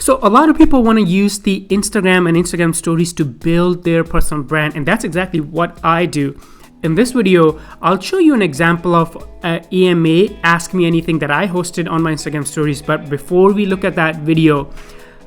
So a lot of people want to use the Instagram and Instagram stories to build their personal brand, and that's exactly what I do. In this video, I'll show you an example of EMA, Ask Me Anything, that I hosted on my Instagram stories. But before we look at that video,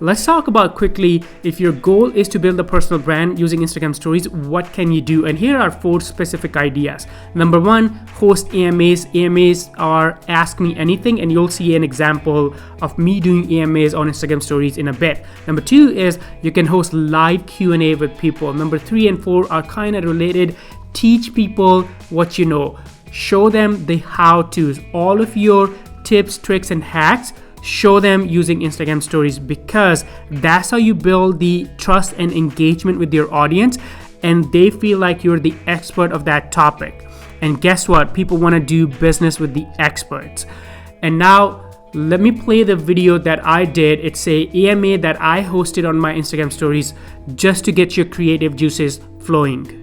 let's talk about quickly, if your goal is to build a personal brand using Instagram stories, what can you do? And here are 4 specific ideas. Number 1, host EMAs. EMAs are Ask Me Anything, and you'll see an example of me doing EMAs on Instagram stories in a bit. Number 2 is you can host live Q&A with people. Number 3 and 4 are kind of related. Teach people what you know. Show them the how-tos. All of your tips, tricks, and hacks, show them using Instagram stories, because that's how you build the trust and engagement with your audience, and they feel like you're the expert of that topic. And guess what? People want to do business with the experts. And now let me play the video that I did. It's a EMA that I hosted on my Instagram stories just to get your creative juices flowing.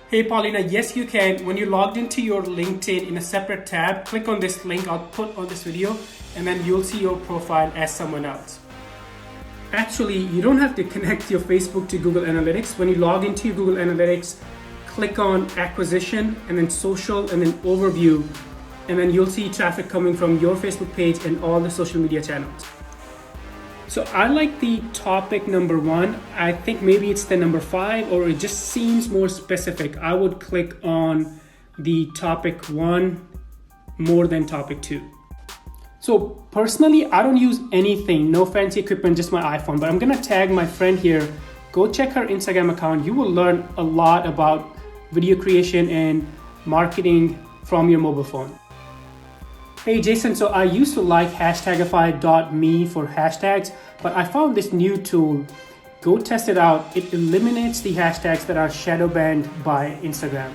Hey Paulina, yes you can. When you logged into your LinkedIn in a separate tab, click on this link I'll put on this video, and then you'll see your profile as someone else. Actually, you don't have to connect your Facebook to Google Analytics. When you log into your Google Analytics, click on acquisition and then social and then overview, and then you'll see traffic coming from your Facebook page and all the social media channels. So I like the topic number 1. I think maybe it's the number 5, or it just seems more specific. I would click on the topic 1 more than topic 2. So personally, I don't use anything, no fancy equipment, just my iPhone, but I'm gonna tag my friend here. Go check her Instagram account. You will learn a lot about video creation and marketing from your mobile phone. Hey Jason, so I used to like hashtagify.me for hashtags, but I found this new tool. Go test it out. It eliminates the hashtags that are shadow banned by Instagram.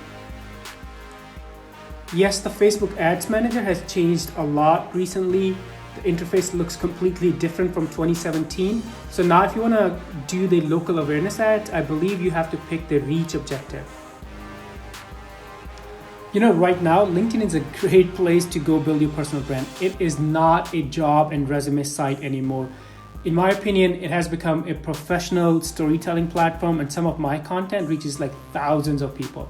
Yes, the Facebook Ads Manager has changed a lot recently. The interface looks completely different from 2017. So now if you want to do the local awareness ads, I believe you have to pick the reach objective. You know, right now, LinkedIn is a great place to go build your personal brand. It is not a job and resume site anymore. In my opinion, it has become a professional storytelling platform, and some of my content reaches like thousands of people.